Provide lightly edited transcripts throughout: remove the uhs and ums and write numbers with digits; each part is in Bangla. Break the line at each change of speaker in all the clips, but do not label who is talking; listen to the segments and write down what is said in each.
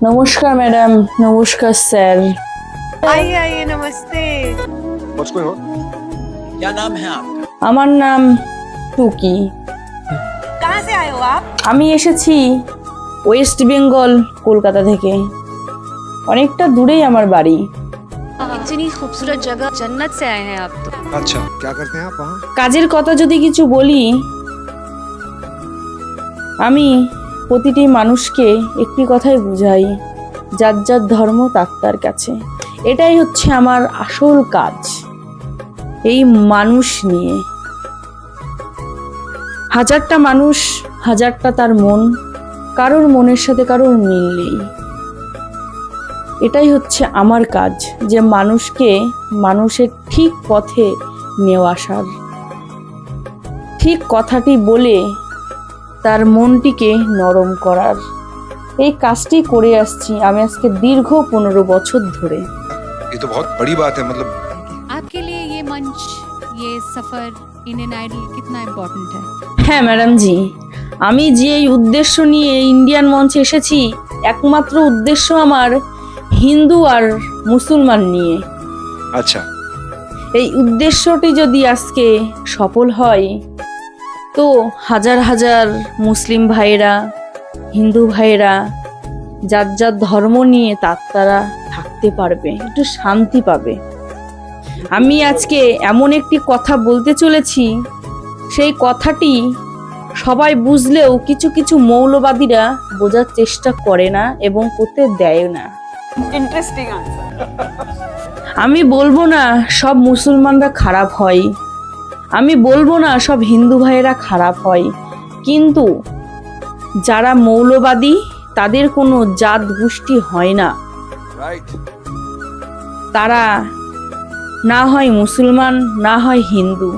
नमस्कार मैडम, नमस्कार सर।
आइए आइए, नमस्ते।
What's going on?
क्या नाम है आपका?
আমার নাম টুকি।
कहाँ से आए हो आप?
আমি এসেছি ওয়েস্ট বেঙ্গল, কলকাতা থেকে। অনেকটা দূরেই আমার বাড়ি।
इतनी खूबसूरत जगह, जन्नत से आए हैं आप तो।
अच्छा, क्या करते हैं आप वहाँ?
কাজের কথা যদি কিছু বলি, আমি প্রতিটি মানুষকে একটি কথাই বুঝাই, যার যার ধর্ম তার তার কাছে। এটাই হচ্ছে আমার আসল কাজ, এই মানুষ নিয়ে। হাজারটা মানুষ, হাজারটা তার মন, কারোর মনের সাথে কারোর মিল নেই। এটাই হচ্ছে আমার কাজ, যে মানুষকে মানুষের ঠিক পথে নিয়ে আসার, ঠিক কথাটি বলে তার মনটিকে নরম করার। এই কাজটি করে আসছি আমি আজকে দীর্ঘ 15 বছর ধরে।
ये तो बहुत बड़ी बात है, मतलब
आपके लिए ये मंच, ये सफर इंडियन आइडल कितना इम्पोर्टेंट है?
হ্যাঁ ম্যাডাম জি, আমি যে এই উদ্দেশ্য নিয়ে ইন্ডিয়ান মঞ্চে এসেছি, একমাত্র উদ্দেশ্য আমার হিন্দু আর মুসলমান নিয়ে।
अच्छा।
এই উদ্দেশ্যটি যদি আজকে সফল হয়, তো হাজার হাজার মুসলিম ভাইয়েরা, হিন্দু ভাইয়েরা যার যার ধর্ম নিয়ে তারা থাকতে পারবে, একটু শান্তি পাবে। আমি আজকে এমন একটি কথা বলতে চলেছি, সেই কথাটি সবাই বুঝলেও কিছু কিছু মৌলবাদীরা বোঝার চেষ্টা করে না এবং করতে দেয় না।
Interesting answer.
আমি বলবো না সব মুসলমানরা খারাপ হয়, আমি বলবো না সব হিন্দু ভাইয়েরা খারাপ হয়, কিন্তু যারা মৌলবাদী তাদের কোনো জাত গোষ্ঠী হয় না।
राइट।
তারা না হয় মুসলমান, না হয় হিন্দু।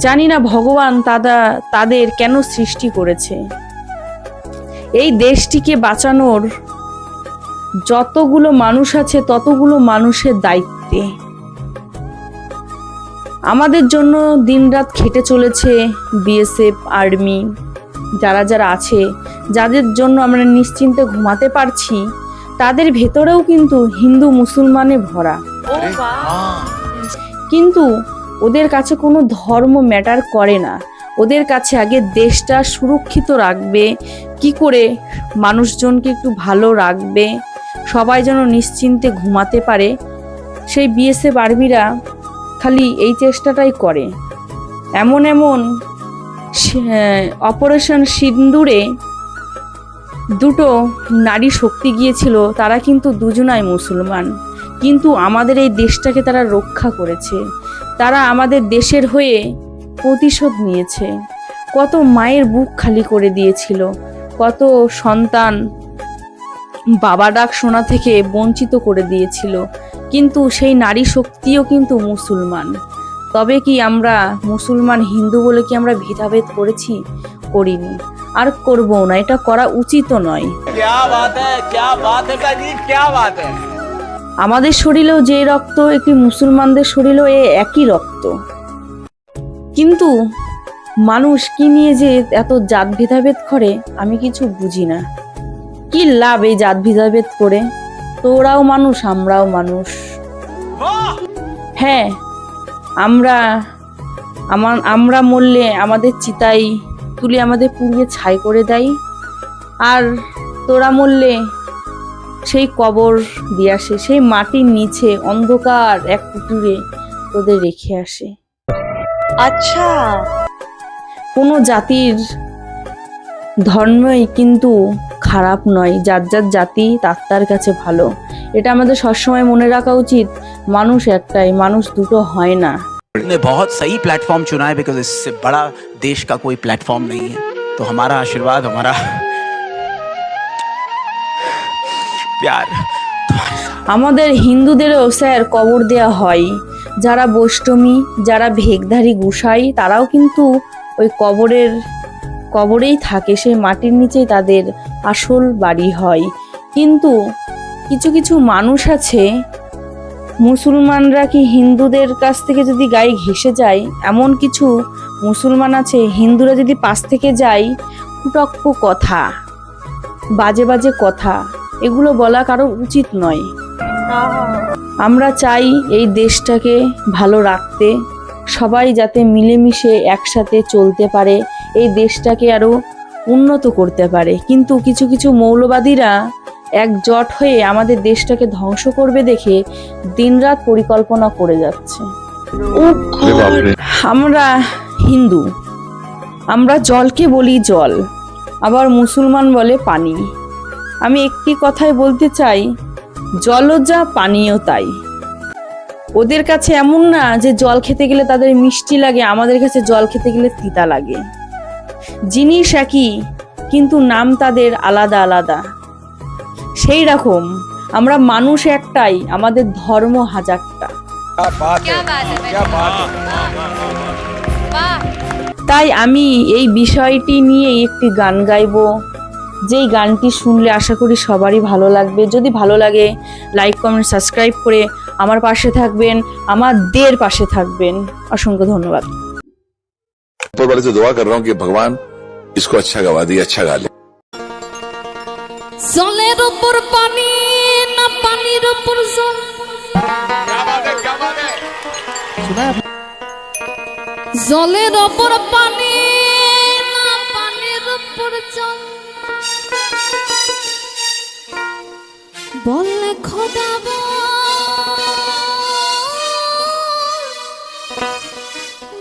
জানি না ভগবান তাদের কেন সৃষ্টি করেছে। এই দেশটিকে বাঁচানোর যতগুলো মানুষ আছে ততগুলো মানুষের দায়িত্বে। আমাদের জন্য দিনরাত খেটে চলেছে বিএসএফ, আর্মি, যারা যারা আছে, যাদের জন্য আমরা নিশ্চিন্তে ঘুমাতে পারছি, তাদের ভেতরেও কিন্তু হিন্দু মুসলমানে ভরা। কিন্তু ওদের কাছে কোনো ধর্ম ম্যাটার করে না। ওদের কাছে আগে দেশটা সুরক্ষিত রাখবে, কি করে মানুষজনকে একটু ভালো রাখবে, সবাই যেন নিশ্চিন্তে ঘুমাতে পারে, সেই বিএসএফ আর্মিরা খালি এই চেষ্টাটাই করে। এমন অপারেশন সিন্দুরে দুটো নারী শক্তি গিয়েছিল, তারা কিন্তু দুজনাই মুসলমান, কিন্তু আমাদের এই দেশটাকে তারা রক্ষা করেছে। তারা আমাদের দেশের হয়ে প্রতিশোধ নিয়েছে। কত মায়ের বুক খালি করে দিয়েছিল, কত সন্তান বাবা ডাক শোনা থেকে বঞ্চিত করে দিয়েছিল, কিন্তু সেই নারী শক্তিও কিন্তু মুসলমান। তবে কি আমরা মুসলমান হিন্দু বলে কি আমরা ভেদাভেদ করেছি? করিনি, আর করবো না, এটা করা উচিতও নয়।
क्या बात है, क्या बात है काजी, क्या बात है।
আমাদের শরীরেও যে রক্ত, একটি মুসলমানদের শরীরেও একই রক্ত, কিন্তু মানুষ কি নিয়ে যে এত জাত ভেদাভেদ করে আমি কিছু বুঝি না। কি লাভ এই জাত ভেদাভেদ করে? তোরাও মানুষ, আমরাও মানুষ। হ্যাঁ, আমরা মরলে আমাদের চিতাই তুলে আমাদের পুড়িয়ে ছাই করে দেয়, আর তোরা মরলে সেই কবর দিয়ে আসে, সেই মাটির নিচে অন্ধকার এক কুটিরে তোদের রেখে আসে।
अच्छा।
কোনো জাতির ধর্মই কিন্তু খারাপ নয়, যার যার জাতি তার কাছে ভালো। এটা আমাদের সবসময় মনে রাখা উচিত। মানুষ একটাই, মানুষ দুটো হয় না।
ने बहुत सही प्लेटफॉर्म चुना है, बिकॉज इससे बड़ा देश का कोई प्लेटफॉर्म नहीं है। तो हमारा आशीर्वाद, हमारा प्यार।
আমাদের হিন্দুদেরও স্যার কবর দেয়া হয়। যারা বৈষ্ণবী, যারা ভেকধারী গোসাই, তারাও কিন্তু ওই কবরেই থাকে, সেই মাটির নিচেই তাদের আসল বাড়ি হয়। কিন্তু কিছু কিছু মানুষ আছে, মুসলমানরা কি হিন্দুদের কাছ থেকে যদি গায়ে ঘেঁষে যায়, এমন কিছু মুসলমান আছে, হিন্দুরা যদি পাশ থেকে যায়, কুটক্ষ কথা, বাজে বাজে কথা, এগুলো বলা কারো উচিত নয়। আমরা চাই এই দেশটাকে ভালো রাখতে, সবাই যাতে মিলেমিশে একসাথে চলতে পারে, এই দেশটাকে আরো উন্নত করতে পারে। কিন্তু কিছু কিছু মৌলবাদীরা একজোট হয়ে আমাদের দেশটাকে ধ্বংস করবে দেখে দিনরাত পরিকল্পনা করে যাচ্ছে। আমরা হিন্দু, আমরা জলকে বলি জল, আবার মুসলমান বলে পানি। আমি একটি কথাই বলতে চাই, জলও যা পানিও তাই। ওদের কাছে এমন না যে জল খেতে গেলে তাদের মিষ্টি লাগে, আমাদের কাছে জল খেতে গেলে তিতা লাগে। জিনিস একই, কিন্তু নাম তাদের আলাদা আলাদা। সেই রকম আমরা মানুষ একটাই, আমাদের ধর্ম হাজারটা।
क्या बात है, क्या बात है।
তাই আমি এই বিষয়টি নিয়ে একটি গান গাইবো, যেই গানটি শুনলে আশা করি সবারই ভালো লাগবে। যদি ভালো লাগে লাইক কমেন্ট সাবস্ক্রাইব করে আমার পাশে থাকবেন, আমাদের পাশে থাকবেন। অসংখ্য ধন্যবাদ।
ऊपर वाले से दुआ कर रहा हूँ कि भगवान इसको अच्छा गवा दिए, अच्छा गा ले।
জলের উপর পানি না পানির উপর জল, জলের উপর পানি না পানির উপর জল, বললে খোদা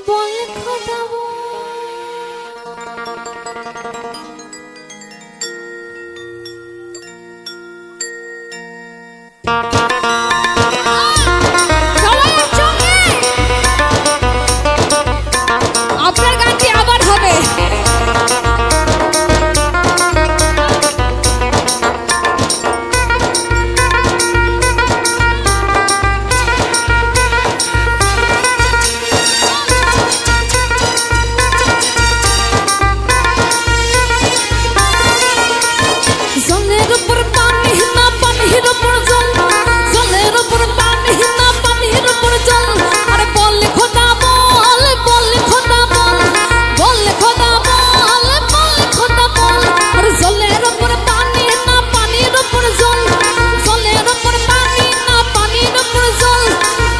বললে খোদা আপনার গানটি আবার হবে। জলের উপর পানি না পানির উপর জল, জলের উপর পানি না পানির উপর জল, আরে বললে খোদা বল, বললে খোদা বল, বললে খোদা বল, বললে খোদা বল, আরে জলের উপর পানি না পানির উপর জল, জলের উপর পানি না পানির উপর জল,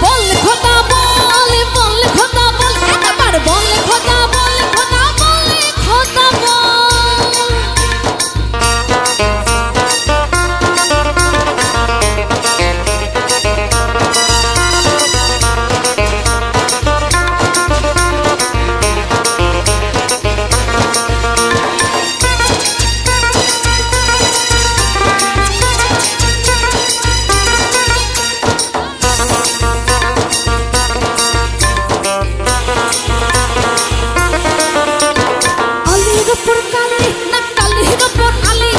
বললে খোদা বল, বললে খোদা বল, একবার বললে খোদা বল, খোদা বললে খোদা বল। আলির উপর কালি না কালির উপর আলি,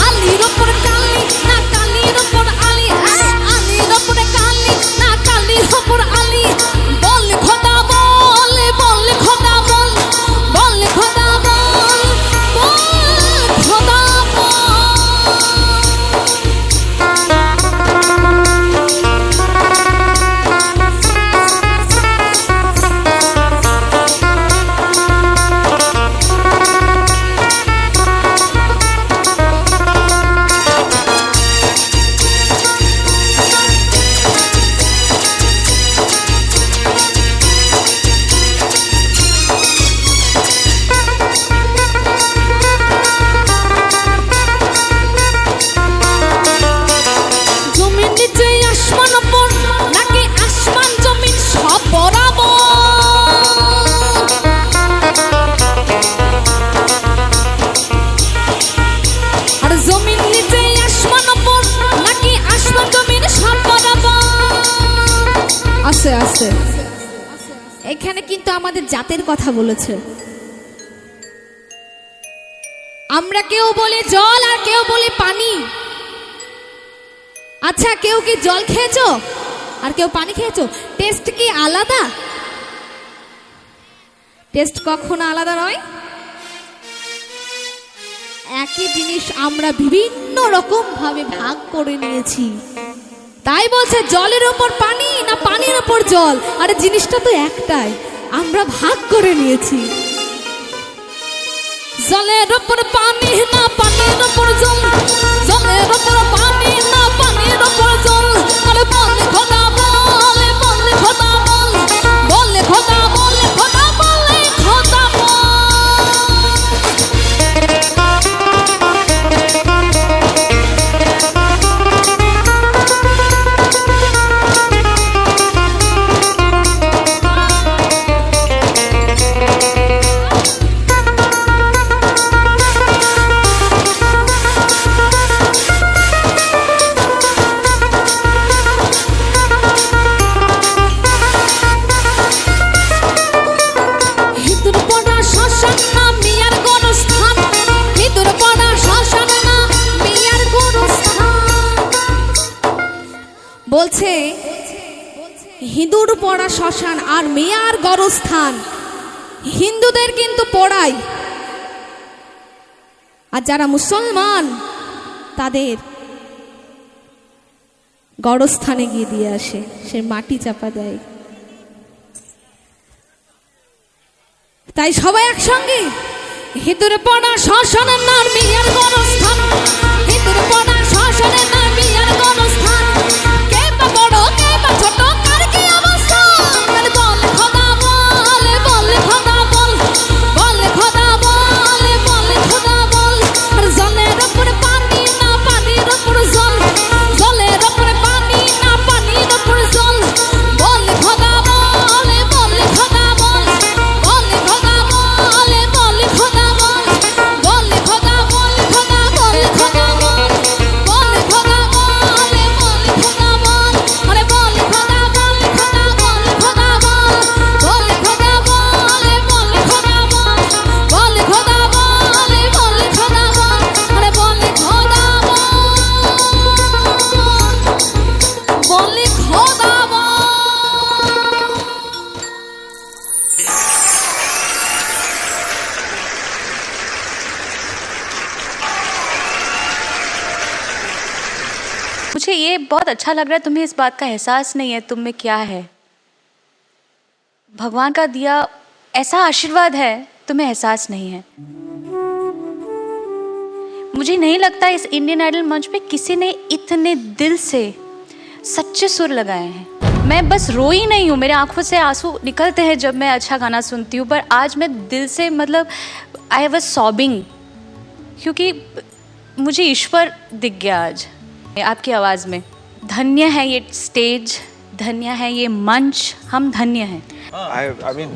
আলির উপর কালি না কালির উপর আলি, আলির উপর কালি না কালির উপর আলি, বল খোদা বল, বল খোদা বল, বল খোদা বল, বল খোদা বল। জমিন নিচে আসমান উপর নাকি আসমান জমিন সব বরাবর, আর জমিন নিচে আসমান উপর নাকি আসমান জমিন সব বরাবর। আছে আছে, এখানে কিন্তু আমাদের জাতের কথা বলেছে। আমরা কেউ বলি জল আর কেউ বলি পানি। আচ্ছা, কেউ কি জল খেয়েছো আর কেউ পানি খেয়েছো? টেস্ট কি আলাদা? টেস্ট কখনো আলাদা নয়। একই জিনিস আমরা বিভিন্ন রকম ভাবে ভাগ করে নিয়েছি। তাই বলছে জলের উপর পানি না পানির উপর জল, আরে জিনিসটা তো একটাই, আমরা ভাগ করে নিয়েছি। জলের উপর পানি না পানির উপর জল, জলের জলের উপর পানি না পানির উপর জল আরে বলে খোদা বলে বলে খোদা বল বলে খোদা বলে খোদা বলে খোদা বল হিঁদুর পড়া শ্মশান না মিয়ার গোরস্থান হিঁদুর পড়া শ্মশান না মিয়ার গোরস্থান বলছে হিঁদুর পড়া শ্মশান আর মিয়ার গোরস্থান হিন্দুদের কিন্তু পড়াই আর যারা মুসলমান তাদের গড়স্থানে গিয়ে দিয়ে আসে সে মাটি চাপা দেয় তাই সবাই একসঙ্গে হিঁদুরে পড়া শ্মশানের নাম মিয়ার গণস্থান হিঁদুরে পড়া শ্মশানের নাম মিয়ার গণস্থান কে বা বড় কে বা ছোট কার কি অবস্থা বলে খোদা বলে বলে খোদা বল বলে খোদা বলে বলে খোদা বল আর জলের উপর পানি না পানির উপর জল জলের উপর পানি না পানির উপর জল বলে খোদা বলে বলে খোদা বল বলে খোদা বলে বলে খোদা বল বলে খোদা বলে খোদা বলে খোদা বল বলে খোদা বলে বলে খোদা বল আরে বলে খোদা বলে খোদা বলে খোদা বল বলে খোদা বলে বলে খোদা বল বলে খোদা বলে বলে খোদা বল আরে বলে খোদা বল বলে খোদা বল
मुझे ये बहुत अच्छा लग रहा है तुम्हें इस बात का एहसास नहीं है तुम में क्या है भगवान का दिया ऐसा आशीर्वाद है तुम्हें एहसास नहीं है मुझे नहीं लगता इस इंडियन आइडल मंच पे किसी ने इतने दिल से सच्चे सुर लगाए हैं मैं बस रोई नहीं हूँ मेरे आंखों से आंसू निकलते हैं जब मैं अच्छा गाना सुनती हूँ पर आज मैं दिल से मतलब आई वाज सॉबिंग क्योंकि मुझे ईश्वर दिख गया आज आपकी आवाज़ में धन्य है ये स्टेज धन्य है ये मंच हम धन्य हैं
I mean,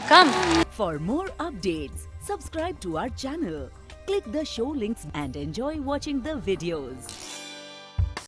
come
For more updates, subscribe to our channel, click the show links and enjoy watching the videos.